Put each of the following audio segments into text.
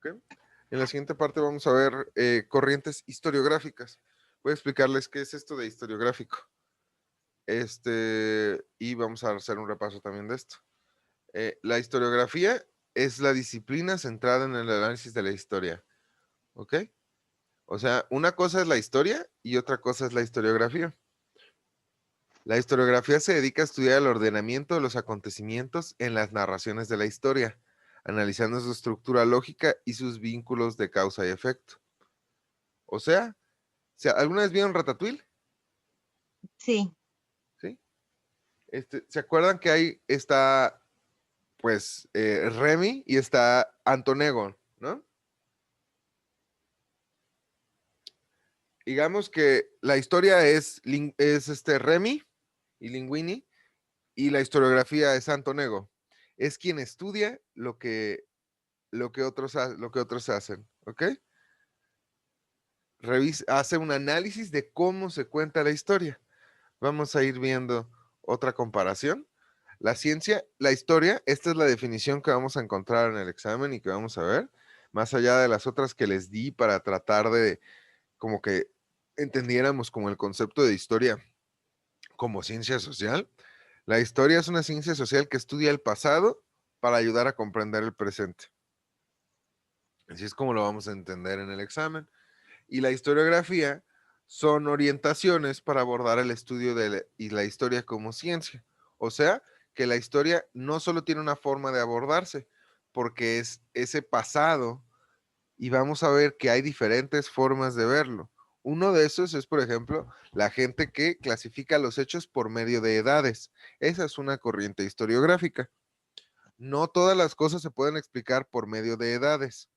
¿Ok? En la siguiente parte vamos a ver corrientes historiográficas. Voy a explicarles qué es esto de historiográfico. Y vamos a hacer un repaso también de esto. La historiografía es la disciplina centrada en el análisis de la historia. ¿Ok? O sea, una cosa es la historia y otra cosa es la historiografía. La historiografía se dedica a estudiar el ordenamiento de los acontecimientos en las narraciones de la historia, analizando su estructura lógica y sus vínculos de causa y efecto. O sea, ¿alguna vez vieron Ratatouille? Sí, ¿Sí? ¿Se acuerdan que ahí está, pues, Remy y está Antonego, ¿no? Digamos que la historia es Remy y Linguini y la historiografía es Antonego. Es quien estudia lo que otros hacen, ¿ok? Hace un análisis de cómo se cuenta la historia. Vamos a ir viendo otra comparación. La ciencia, la historia, esta es la definición que vamos a encontrar en el examen y que vamos a ver, más allá de las otras que les di para tratar de como que entendiéramos como el concepto de historia como ciencia social. La historia es una ciencia social que estudia el pasado para ayudar a comprender el presente. Así es como lo vamos a entender en el examen. Y la historiografía son orientaciones para abordar el estudio y la historia como ciencia. O sea, que la historia no solo tiene una forma de abordarse, porque es ese pasado y vamos a ver que hay diferentes formas de verlo. Uno de esos es, por ejemplo, la gente que clasifica los hechos por medio de edades. Esa es una corriente historiográfica. No todas las cosas se pueden explicar por medio de edades.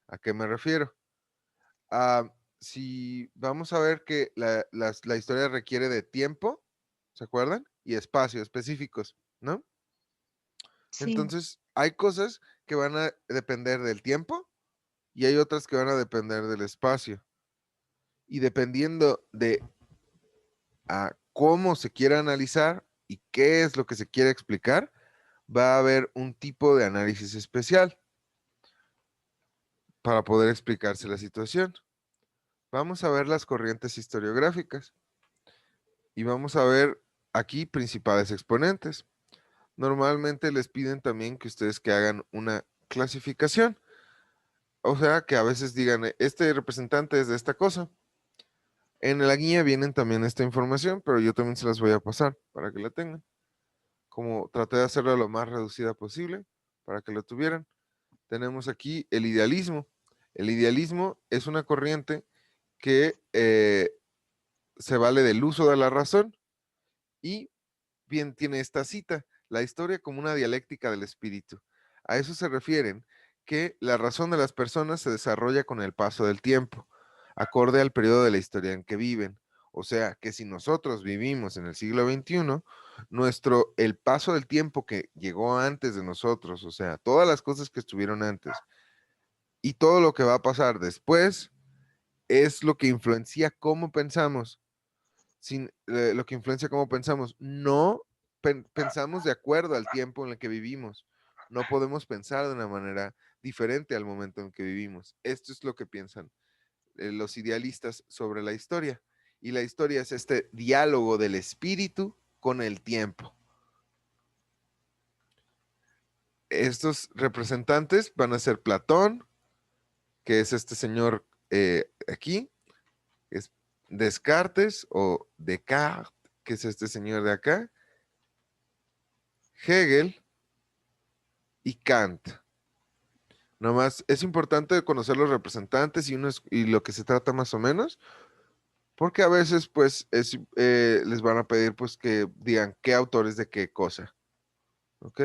¿A qué me refiero? Si vamos a ver que la historia requiere de tiempo, ¿se acuerdan? Y espacio específicos, ¿no? sí, Entonces, hay cosas que van a depender del tiempo y hay otras que van a depender del espacio. Y dependiendo de cómo se quiera analizar y qué es lo que se quiere explicar, va a haber un tipo de análisis especial para poder explicarse la situación. Vamos a ver las corrientes historiográficas y vamos a ver aquí principales exponentes. Normalmente les piden también que ustedes que hagan una clasificación, o sea, que a veces digan, este representante es de esta cosa. En la guía vienen también esta información, pero yo también se las voy a pasar para que la tengan. Como traté de hacerlo lo más reducida posible para que lo tuvieran. Tenemos aquí el idealismo. El idealismo es una corriente que se vale del uso de la razón y bien tiene esta cita, la historia como una dialéctica del espíritu. A eso se refieren que la razón de las personas se desarrolla con el paso del tiempo, acorde al periodo de la historia en que viven. O sea, que si nosotros vivimos en el siglo XXI, el paso del tiempo que llegó antes de nosotros, o sea, todas las cosas que estuvieron antes y todo lo que va a pasar después, es lo que influencia cómo pensamos lo que influencia cómo pensamos. No pensamos de acuerdo al tiempo en el que vivimos. No podemos pensar de una manera diferente al momento en que vivimos. Esto es lo que piensan los idealistas sobre la historia. Y la historia es este diálogo del espíritu con el tiempo. Estos representantes van a ser Platón, que es este señor aquí, es Descartes o Descartes, que es este señor de acá, Hegel y Kant. Nomás es importante conocer los representantes y lo que se trata más o menos, porque a veces pues les van a pedir pues que digan qué autores de qué cosa, ¿ok?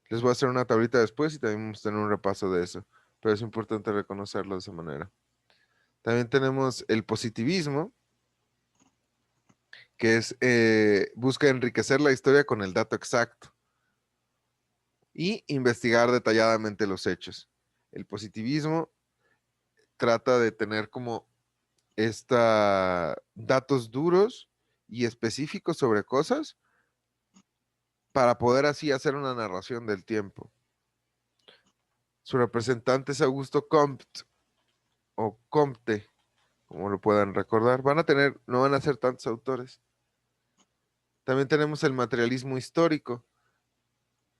Les voy a hacer una tablita después y también vamos a tener un repaso de eso, pero es importante reconocerlo de esa manera. También tenemos el positivismo, que busca enriquecer la historia con el dato exacto y investigar detalladamente los hechos. El positivismo trata de tener como datos duros y específicos sobre cosas para poder así hacer una narración del tiempo. Su representante es Augusto Comte o Comte, como lo puedan recordar. No van a ser tantos autores. También tenemos el materialismo histórico.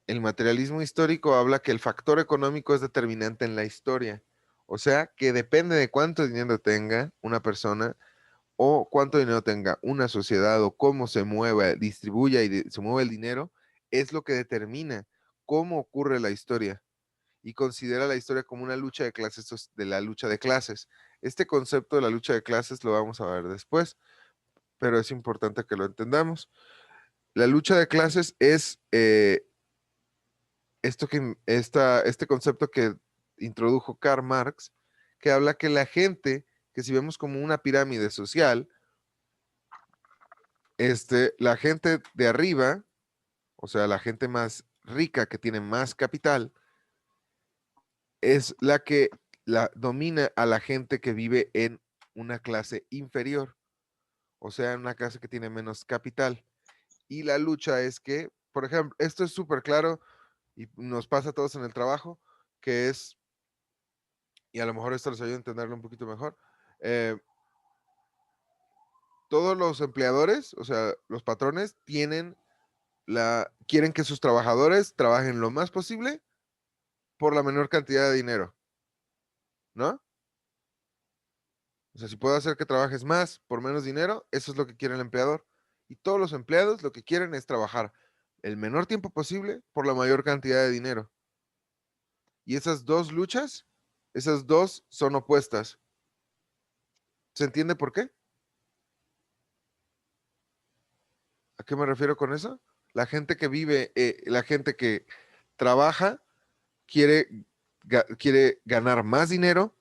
El materialismo histórico habla que el factor económico es determinante en la historia. O sea, que depende de cuánto dinero tenga una persona o cuánto dinero tenga una sociedad o cómo se mueva, distribuya y se mueve el dinero, es lo que determina cómo ocurre la historia y considera la historia como una lucha de clases, de la lucha de clases. Este concepto de la lucha de clases lo vamos a ver después, pero es importante que lo entendamos. La lucha de clases es este concepto que introdujo Karl Marx, que habla que la gente, que si vemos como una pirámide social, la gente de arriba, o sea, la gente más rica que tiene más capital, es la que domina a la gente que vive en una clase inferior, o sea, en una clase que tiene menos capital. Y la lucha es que, por ejemplo, esto es súper claro y nos pasa a todos en el trabajo, que es, y a lo mejor esto les ayuda a entenderlo un poquito mejor, todos los empleadores, o sea, los patrones, quieren que sus trabajadores trabajen lo más posible por la menor cantidad de dinero, ¿no? O sea, si puedo hacer que trabajes más por menos dinero, eso es lo que quiere el empleador. Y todos los empleados lo que quieren es trabajar el menor tiempo posible por la mayor cantidad de dinero. Y esas dos luchas, esas dos son opuestas. ¿Se entiende por qué? ¿A qué me refiero con eso? La gente que vive, la gente que trabaja, quiere ganar más dinero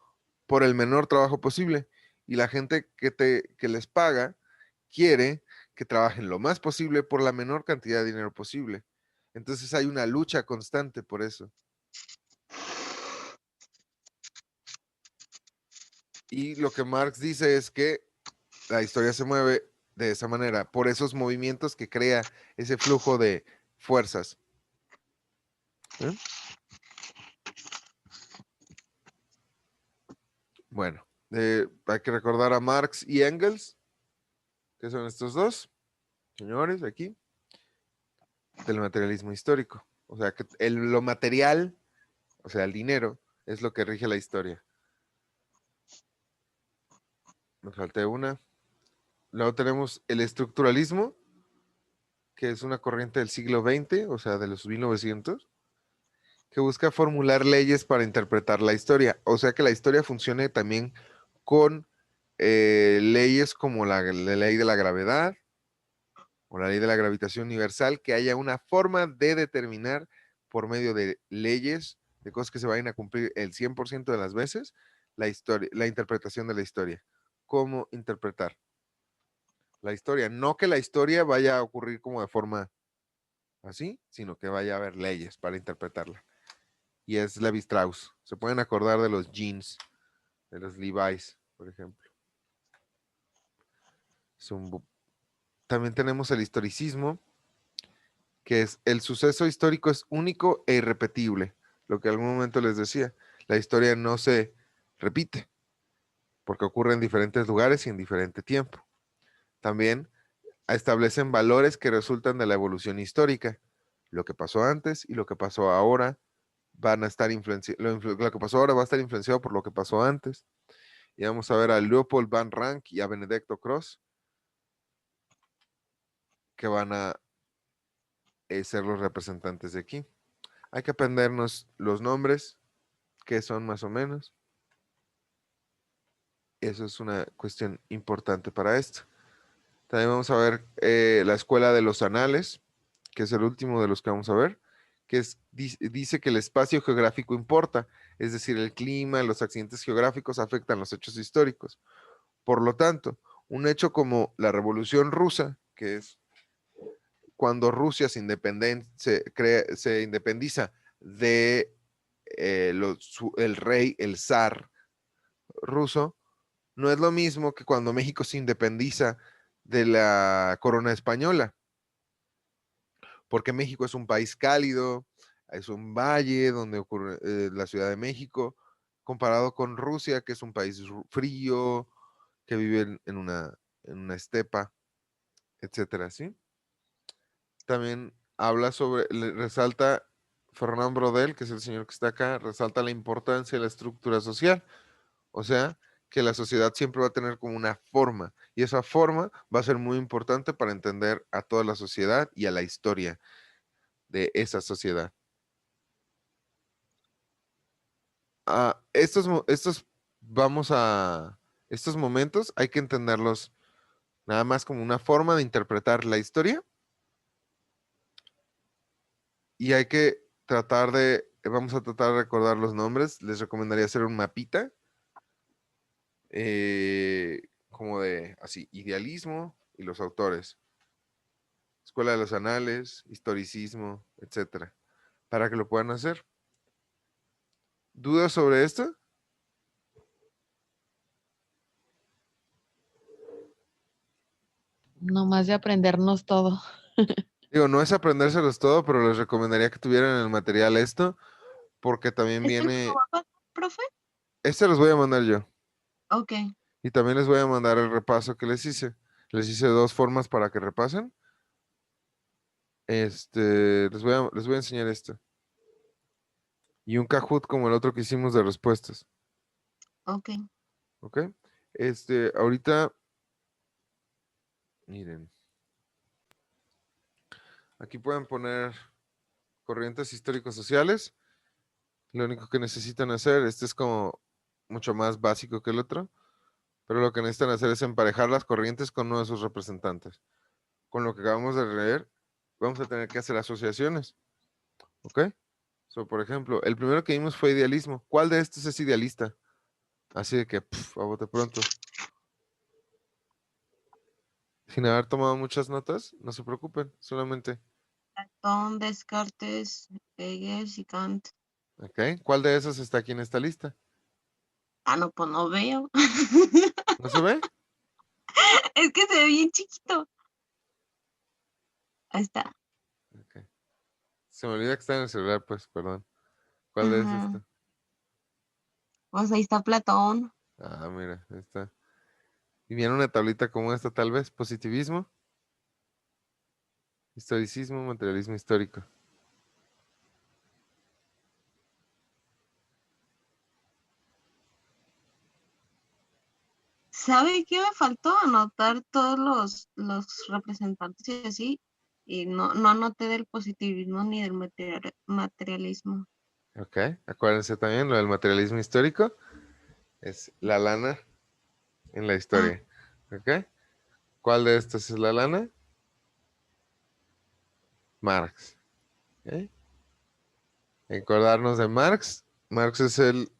por el menor trabajo posible. Y la gente que les paga quiere que trabajen lo más posible por la menor cantidad de dinero posible. Entonces hay una lucha constante por eso. Y lo que Marx dice es que la historia se mueve de esa manera, por esos movimientos que crea ese flujo de fuerzas. ¿Eh? Bueno, hay que recordar a Marx y Engels, que son estos dos señores aquí, del materialismo histórico. O sea, que lo material, o sea, el dinero, es lo que rige la historia. Me falté una. Luego tenemos el estructuralismo, que es una corriente del siglo XX, o sea, de los 1900, que busca formular leyes para interpretar la historia. O sea, que la historia funcione también con leyes como la ley de la gravedad o la ley de la gravitación universal, que haya una forma de determinar por medio de leyes, de cosas que se vayan a cumplir el 100% de las veces, la historia, la interpretación de la historia. ¿Cómo interpretar la historia? No que la historia vaya a ocurrir como de forma así, sino que vaya a haber leyes para interpretarla. Y es Levi Strauss. Se pueden acordar de los jeans, de los Levi's, por ejemplo. También tenemos el historicismo, que es el suceso histórico es único e irrepetible. Lo que en algún momento les decía, la historia no se repite, porque ocurre en diferentes lugares y en diferente tiempo. También establecen valores que resultan de la evolución histórica. Lo que pasó antes y lo que pasó ahora van a estar lo que pasó ahora va a estar influenciado por lo que pasó antes. Y vamos a ver a Leopold Van Rank y a Benedetto Cross, que van a ser los representantes de aquí. Hay que aprendernos los nombres, que son más o menos. Eso es una cuestión importante para esto. También vamos a ver la escuela de los anales, que es el último de los que vamos a ver, que dice que el espacio geográfico importa, es decir, el clima, los accidentes geográficos afectan los hechos históricos. Por lo tanto, un hecho como la Revolución Rusa, que es cuando Rusia se independiza de el rey, el zar ruso, no es lo mismo que cuando México se independiza de la corona española, porque México es un país cálido, Es un valle donde ocurre la Ciudad de México, comparado con Rusia, que es un país frío, que vive en una estepa, etcétera, ¿sí? También habla sobre, resalta Fernán Brodel, que es el señor que está acá, resalta la importancia de la estructura social. O sea, que la sociedad siempre va a tener como una forma, y esa forma va a ser muy importante para entender a toda la sociedad y a la historia de esa sociedad. Vamos a, estos momentos hay que entenderlos nada más como una forma de interpretar la historia, y hay que vamos a tratar de recordar los nombres. Les recomendaría hacer un mapita, como de así, idealismo y los autores, Escuela de los Anales, historicismo, etcétera, para que lo puedan hacer. ¿Dudas sobre esto? Nomás de aprendernos todo. Digo, no es aprendérselos todo, pero les recomendaría que tuvieran en el material esto, porque también ¿Este me lo viene, va a pasar, profe? este los voy a mandar yo, Ok, y también les voy a mandar el repaso que les hice. Les hice dos formas para que repasen. Les voy a enseñar esto. Y un Kahoot como el otro que hicimos de respuestas. ok. ¿Ok? Ahorita, miren, aquí pueden poner corrientes históricos sociales. Lo único que necesitan hacer, este es como mucho más básico que el otro, pero lo que necesitan hacer es emparejar las corrientes con uno de sus representantes. Con lo que acabamos de leer, vamos a tener que hacer asociaciones. ¿Ok? Por ejemplo, el primero que vimos fue idealismo. ¿Cuál de estos es idealista? Así de que, a bote pronto. Sin haber tomado muchas notas, no se preocupen, solamente. Platón, Descartes, Hegel y Kant. ¿Ok? ¿Cuál de esos está aquí en esta lista? Ah, no, pues no veo. ¿No se ve? Es que se ve bien chiquito. Ahí está. Ok. Se me olvida que está en el celular, pues, perdón. ¿Cuál es Ajá. esta? Pues ahí está Platón. Ah, mira, ahí está. Y viene una tablita como esta, tal vez. Positivismo, historicismo, materialismo histórico. ¿Sabe qué me faltó? Anotar todos los representantes y así. Y no anoté del positivismo ni del materialismo. Ok. Acuérdense también lo del materialismo histórico. Es la lana en la Ah, historia. ¿Ok? ¿Cuál de estos es la lana? Marx. ¿Ok? Acordarnos de Marx. Marx es el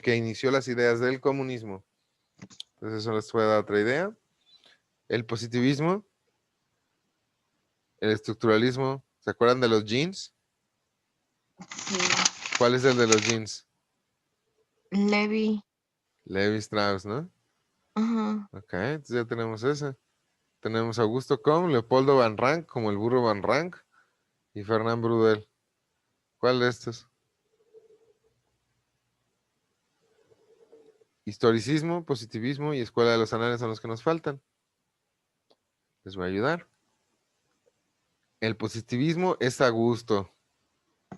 que inició las ideas del comunismo. Entonces eso les puede dar otra idea. El positivismo, el estructuralismo. ¿Se acuerdan de los jeans? sí. ¿Cuál es el de los jeans? Levi. Levi Strauss, ¿no? Ajá. Ok, entonces ya tenemos ese. Tenemos a Augusto Comte, Leopoldo Van Rank, como el burro Van Rank, y Fernán Brudel. ¿Cuál de estos? Historicismo, positivismo y escuela de los anales son los que nos faltan. Les voy a ayudar. El positivismo es a gusto.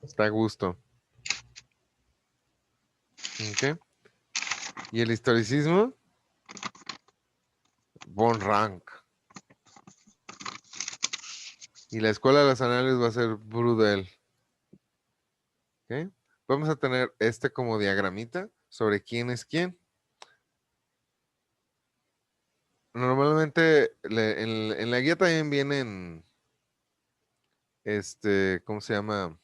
Está a gusto. ¿Ok? Y el historicismo, Von Rank. Y la escuela de los anales va a ser Brudel. ¿Ok? Vamos a tener este como diagramita sobre quién es quién. Normalmente en la guía también vienen, ¿cómo se llama?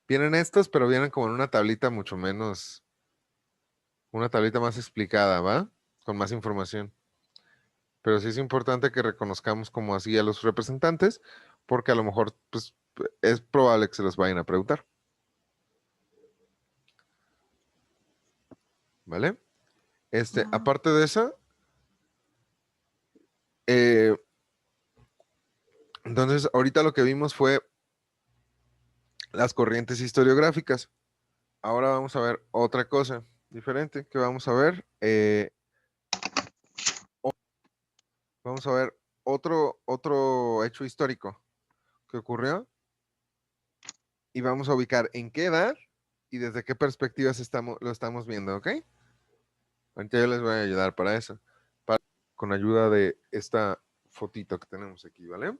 Vienen estos, pero vienen como en una tablita mucho menos, una tablita más explicada, ¿va? Con más información. Pero sí es importante que reconozcamos como así a los representantes, porque a lo mejor, pues, es probable que se los vayan a preguntar, ¿vale? Ajá. Aparte de eso, eh, entonces ahorita lo que vimos fue las corrientes historiográficas. Ahora vamos a ver otra cosa diferente que vamos a ver. Vamos a ver otro hecho histórico que ocurrió y vamos a ubicar en qué edad y desde qué perspectivas lo estamos viendo, ¿ok? Ahorita yo les voy a ayudar para eso, con ayuda de esta fotito que tenemos aquí, ¿vale?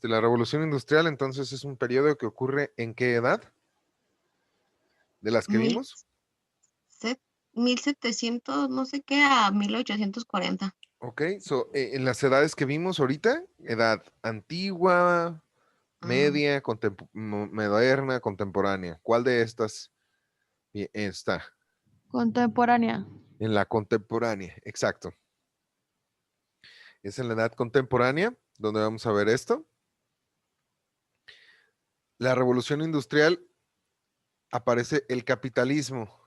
La revolución industrial entonces es un periodo que ocurre en qué edad de las que Mil, vimos. 1700, no sé qué, a 1840. Ok, en las edades que vimos ahorita, edad antigua, Ah, media, moderna, contemporánea. ¿Cuál de estas está? Contemporánea. En la contemporánea, exacto. Es en la edad contemporánea donde vamos a ver esto. La revolución industrial aparece el capitalismo.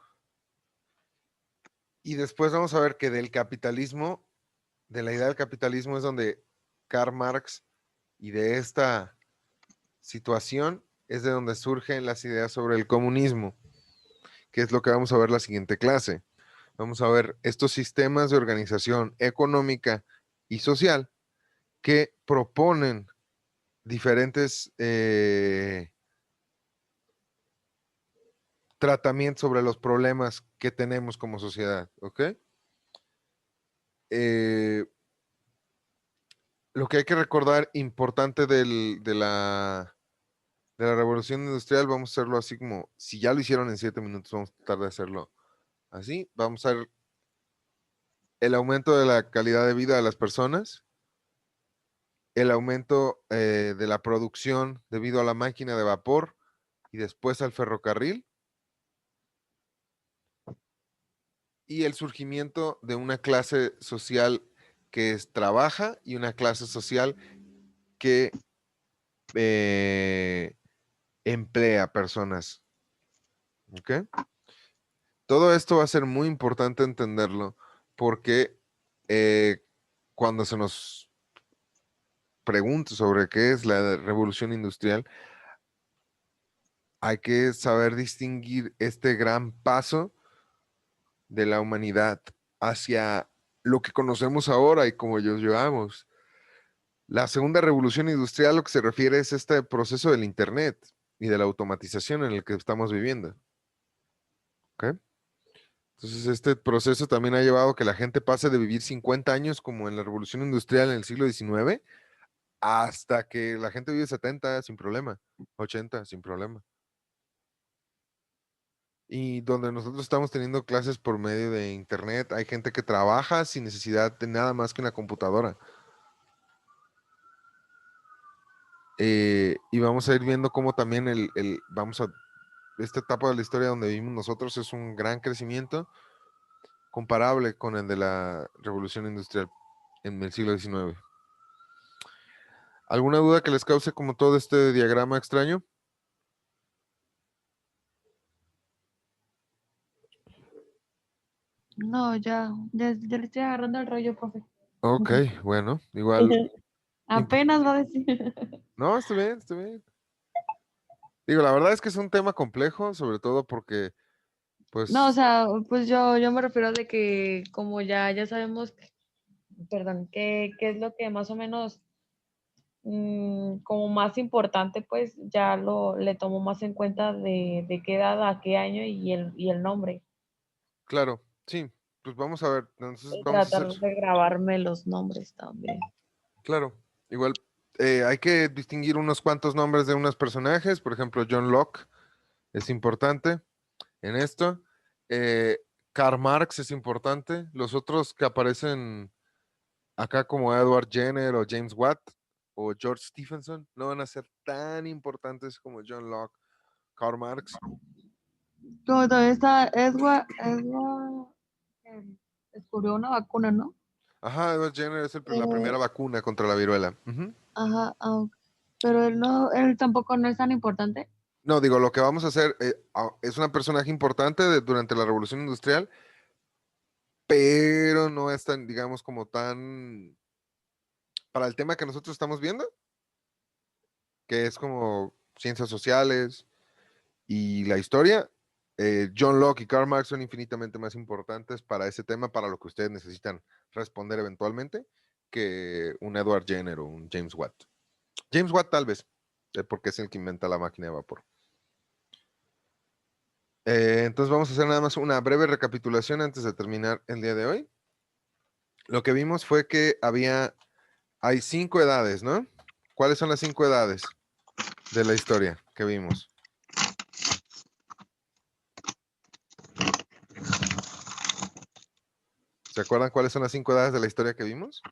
Y después vamos a ver que del capitalismo, de la idea del capitalismo es donde Karl Marx y de esta situación es de donde surgen las ideas sobre el comunismo, que es lo que vamos a ver la siguiente clase. Vamos a ver estos sistemas de organización económica y social que proponen diferentes tratamientos sobre los problemas que tenemos como sociedad, ¿ok? Lo que hay que recordar importante de la revolución industrial, vamos a hacerlo así como, si ya lo hicieron en 7 minutos, vamos a tratar de hacerlo así. Vamos a ver el aumento de la calidad de vida de las personas, el aumento de la producción debido a la máquina de vapor y después al ferrocarril, y el surgimiento de una clase social trabaja y una clase social que eh, emplea personas. ¿Ok? Todo esto va a ser muy importante entenderlo porque eh, cuando se nos pregunta sobre qué es la revolución industrial, hay que saber distinguir este gran paso de la humanidad hacia lo que conocemos ahora y como ellos llevamos. La segunda revolución industrial lo que se refiere es este proceso del Internet y de la automatización en el que estamos viviendo. ¿Ok? Entonces, este proceso también ha llevado a que la gente pase de vivir 50 años como en la revolución industrial en el siglo XIX hasta que la gente vive 70 sin problema, 80 sin problema. Y donde nosotros estamos teniendo clases por medio de Internet, hay gente que trabaja sin necesidad de nada más que una computadora. Y vamos a ir viendo cómo también esta etapa de la historia donde vivimos nosotros es un gran crecimiento comparable con el de la revolución industrial en el siglo XIX. ¿Alguna duda que les cause como todo este diagrama extraño? No, ya le estoy agarrando el rollo, profe. Ok, bueno, igual. Apenas va a decir. No, está bien, está bien. Digo, la verdad es que es un tema complejo, sobre todo porque, No, o pues, sea, pues yo me refiero de que como ya sabemos, perdón, qué es lo que más o menos como más importante, pues ya le tomo más en cuenta de qué edad, a qué año y el nombre. claro, sí, pues vamos a ver, entonces Y vamos a tratar hacer, de grabarme los nombres también. claro, igual hay que distinguir unos cuantos nombres de unos personajes, por ejemplo, John Locke es importante en esto, eh, Karl Marx es importante, los otros que aparecen acá como Edward Jenner o James Watt o George Stephenson no van a ser tan importantes como John Locke, Karl Marx. Como también está Edward descubrió una vacuna, ¿no? Ajá, Edward Jenner es la Eh, primera vacuna contra la viruela. Ujú. ajá, pero él tampoco no es tan importante. No, digo, lo que vamos a hacer es un personaje importante durante la Revolución Industrial, pero no es tan, digamos, como tan para el tema que nosotros estamos viendo, que es como ciencias sociales y la historia, John Locke y Karl Marx son infinitamente más importantes para ese tema, para lo que ustedes necesitan responder eventualmente, que un Edward Jenner o un James Watt. James Watt tal vez, porque es el que inventa la máquina de vapor. Entonces vamos a hacer nada más una breve recapitulación antes de terminar el día de hoy. Lo que vimos fue que hay 5 edades, ¿no? ¿Cuáles son las 5 edades de la historia que vimos? ¿Se acuerdan cuáles son las 5 edades de la historia que vimos?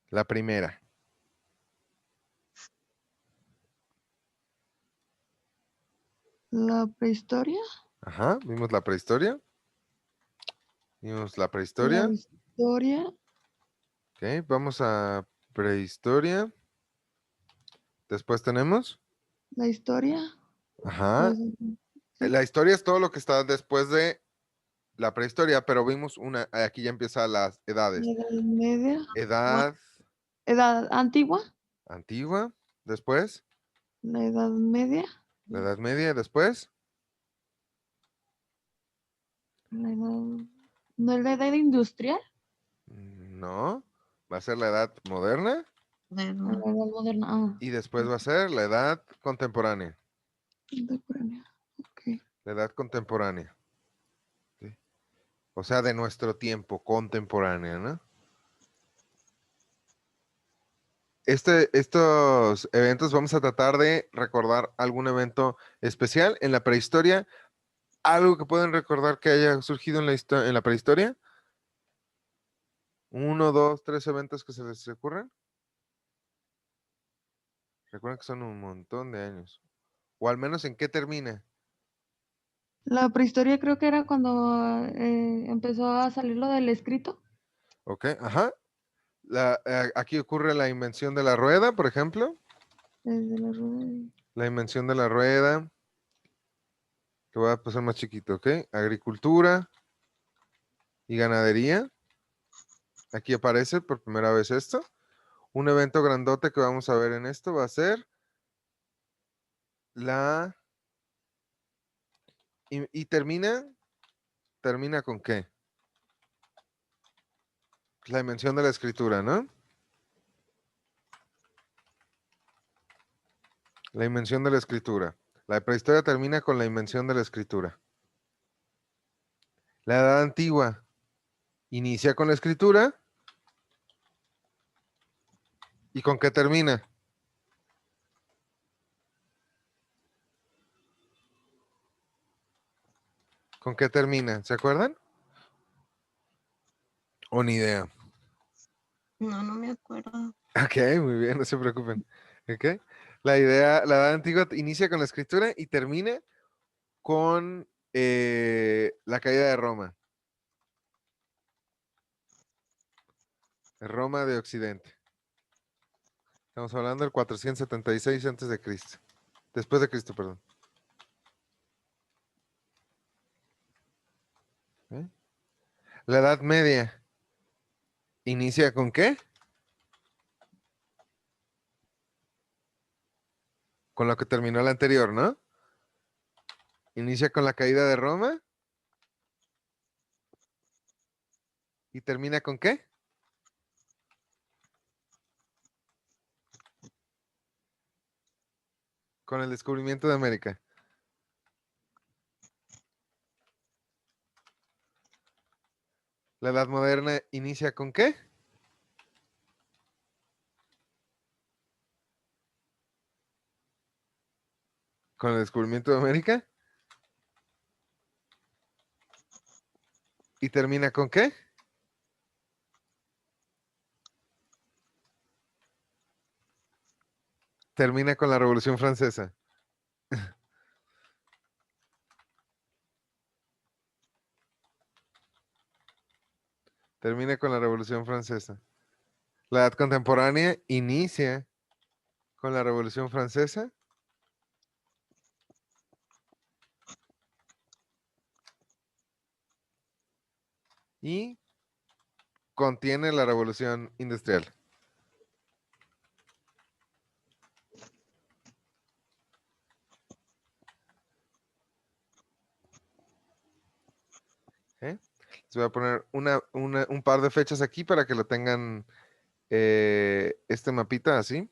La primera. La prehistoria. Ajá, vimos la prehistoria. Vimos la La prehistoria. historia. Ok, vamos a prehistoria. Después tenemos. La historia. Ajá. Sí. La historia es todo lo que está después de la prehistoria, pero vimos aquí ya empiezan las edades. La Edad Media. Edad Edad Antigua. antigua, después, La Edad Media. la Edad Media, después, La edad... ¿No es la edad industrial? no, va a ser la Edad Moderna La Bueno, edad moderna. Ah, y después va a ser la Edad Contemporánea. contemporánea. Ok. La Edad Contemporánea. ¿Sí? O sea, de nuestro tiempo, contemporánea, ¿no? Estos eventos vamos a tratar de recordar algún evento especial en la prehistoria. ¿Algo que pueden recordar que haya surgido en la prehistoria? 1, 2, 3 eventos que se les ocurran. Recuerden que son un montón de años. O al menos en qué termina. La prehistoria creo que era cuando empezó a salir lo del escrito. ¿Ok? Ajá. Aquí ocurre la invención de la rueda, por ejemplo. Desde la rueda. La invención de la rueda. Que voy a pasar más chiquito, ¿ok? Agricultura y ganadería. Aquí aparece por primera vez esto. Un evento grandote que vamos a ver en esto va a ser la... Y termina con qué? La invención de la escritura, ¿no? La invención de la escritura. La prehistoria termina con la invención de la escritura. La edad antigua inicia con la escritura. ¿Y con qué termina? ¿Con qué termina? ¿Se acuerdan? O ni idea. no me acuerdo. Ok, muy bien, no se preocupen. Ok. La edad antigua inicia con la escritura y termina con la caída de Roma. Roma de Occidente. Estamos hablando del 476 antes de Cristo. Después de Cristo, perdón. ¿Eh? La Edad Media inicia con qué? Con lo que terminó la anterior, ¿no? Inicia con la caída de Roma y termina con qué? Con el descubrimiento de América. La Edad Moderna inicia con qué? Con el descubrimiento de América. ¿Y termina con qué? Termina con la Revolución Francesa. Termina con la Revolución Francesa. La Edad Contemporánea inicia con la Revolución Francesa. Y contiene la Revolución Industrial. Les voy a poner un par de fechas aquí para que lo tengan este mapita así.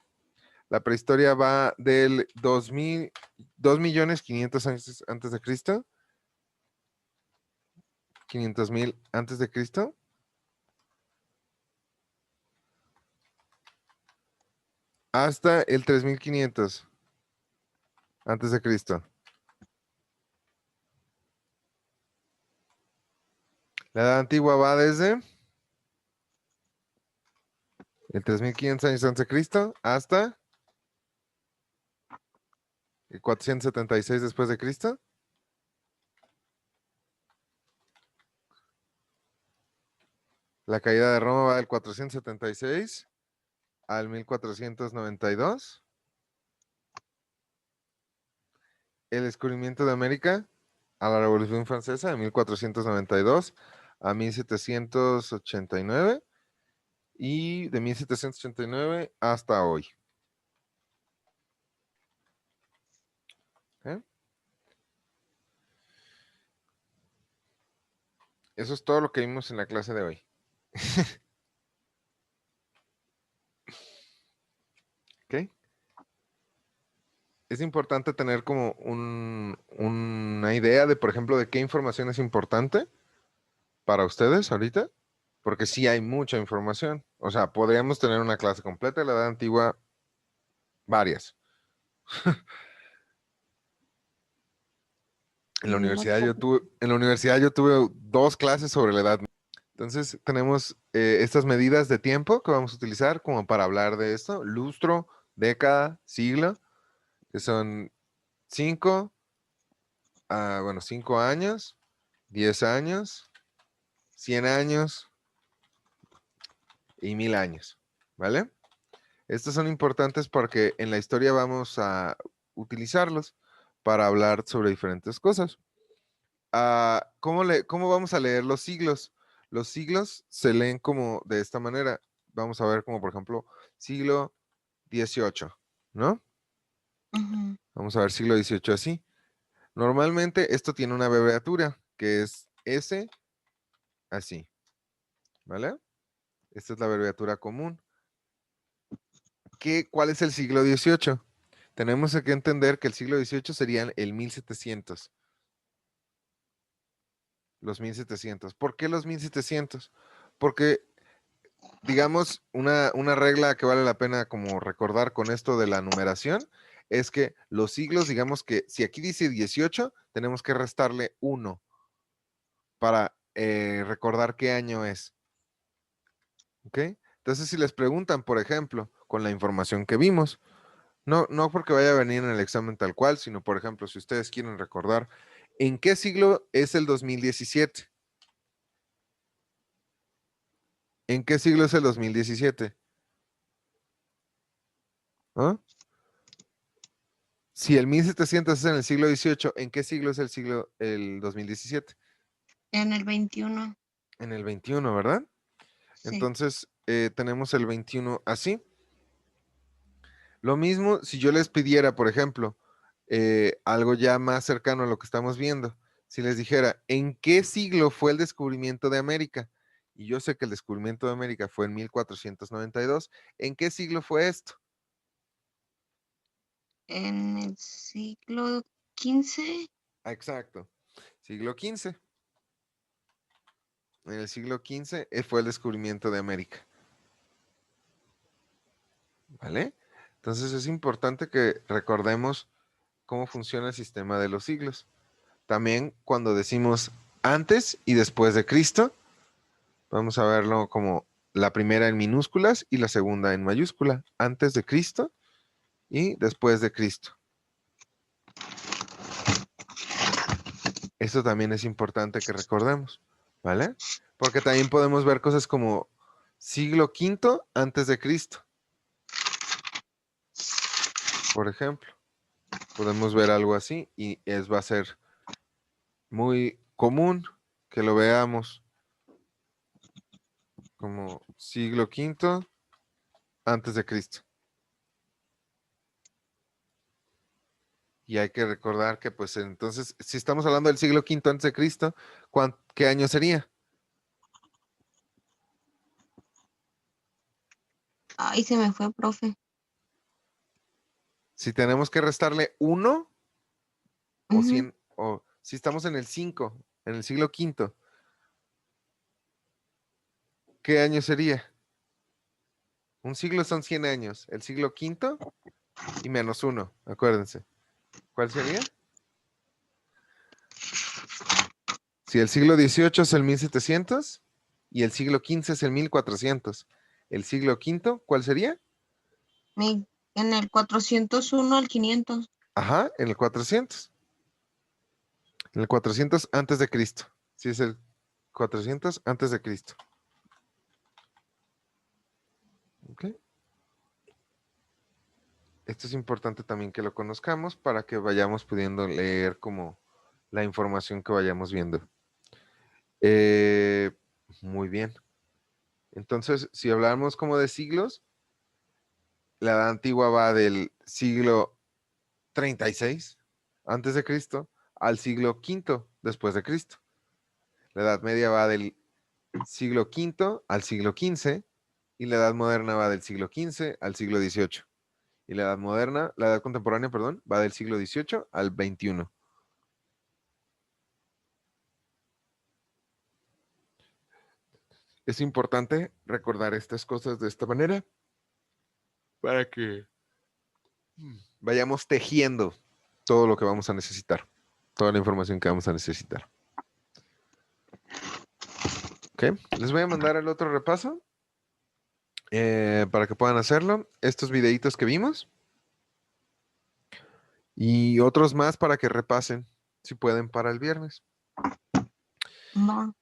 La prehistoria va del 2000, 2.500.000 años antes de Cristo. 500.000 antes de Cristo. Hasta el 3.500 antes de Cristo. La edad antigua va desde el 3.500 años antes de Cristo hasta el 476 después de Cristo. La caída de Roma va del 476 al 1492. El descubrimiento de América a la Revolución Francesa de 1492 a 1789 y de 1789 hasta hoy. ¿Eh? Eso es todo lo que vimos en la clase de hoy. ¿Ok? Es importante tener como una idea de, por ejemplo, de qué información es importante para ustedes ahorita, porque sí hay mucha información. O sea, podríamos tener una clase completa de la Edad Antigua, varias. En la universidad yo tuve 2 clases sobre la Edad Media. Entonces tenemos estas medidas de tiempo que vamos a utilizar como para hablar de esto. Lustro, década, siglo, que son 5 años, 10 años, 100 años y 1000 años, ¿vale? Estos son importantes porque en la historia vamos a utilizarlos para hablar sobre diferentes cosas. ¿Cómo vamos a leer los siglos? Los siglos se leen como de esta manera. Vamos a ver como, por ejemplo, siglo XVIII, ¿no? Ujú. Vamos a ver siglo XVIII así. Normalmente esto tiene una abreviatura que es S así, ¿vale? Esta es la abreviatura común. ¿Cuál es el siglo XVIII? Tenemos que entender que el siglo XVIII serían el 1700. Los 1700. ¿Por qué los 1700? Porque, digamos, una regla que vale la pena como recordar con esto de la numeración es que los siglos, digamos que si aquí dice 18, tenemos que restarle 1 para recordar qué año es. ¿Ok? Entonces, si les preguntan, por ejemplo, con la información que vimos, no porque vaya a venir en el examen tal cual, sino, por ejemplo, si ustedes quieren recordar, ¿en qué siglo es el 2017? ¿En qué siglo es el 2017? ¿Ah? Si el 1700 es en el siglo XVIII, ¿en qué siglo es el 2017? En el 21, En el 21, ¿verdad? sí. Entonces, tenemos el 21 así. Lo mismo si yo les pidiera, por ejemplo, algo ya más cercano a lo que estamos viendo. Si les dijera, ¿en qué siglo fue el descubrimiento de América? Y yo sé que el descubrimiento de América fue en 1492. ¿En qué siglo fue esto? En el siglo XV. Exacto. Siglo XV. En el siglo XV fue el descubrimiento de América. ¿Vale? Entonces es importante que recordemos cómo funciona el sistema de los siglos. También cuando decimos antes y después de Cristo, vamos a verlo como la primera en minúsculas y la segunda en mayúscula. Antes de Cristo y después de Cristo. Esto también es importante que recordemos, ¿vale? Porque también podemos ver cosas como siglo V antes de Cristo. Por ejemplo, podemos ver algo así y va a ser muy común que lo veamos como siglo V antes de Cristo. Y hay que recordar que, pues, entonces, si estamos hablando del siglo V antes de Cristo, ¿qué año sería? Ay, se me fue, profe. Si tenemos que restarle 1 o, Ujú. 100, o si estamos en el 5, en el siglo V, ¿qué año sería? Un siglo son 100 años. El siglo V y menos 1, acuérdense. ¿Cuál sería? Si el siglo XVIII es el 1700 y el siglo XV es el 1400, ¿el siglo V cuál sería? En el 401 al 500. Ajá, en el 400. En el 400 antes de Cristo. Sí, es el 400 antes de Cristo. ¿Ok? Esto es importante también que lo conozcamos para que vayamos pudiendo leer como la información que vayamos viendo. Eh, Muy bien. Entonces, si hablamos como de siglos, la edad antigua va del siglo 36 antes de Cristo al siglo V después de Cristo. La edad media va del siglo V al siglo XV y la edad moderna va del siglo XV al siglo XVIII. Y la edad moderna, la edad contemporánea, perdón, va del siglo XVIII al XXI. Es importante recordar estas cosas de esta manera para que vayamos tejiendo todo lo que vamos a necesitar, toda la información que vamos a necesitar. ¿Ok? Les voy a mandar el otro repaso para que puedan hacerlo. Estos videitos que vimos y otros más para que repasen, si pueden, para el viernes. Va.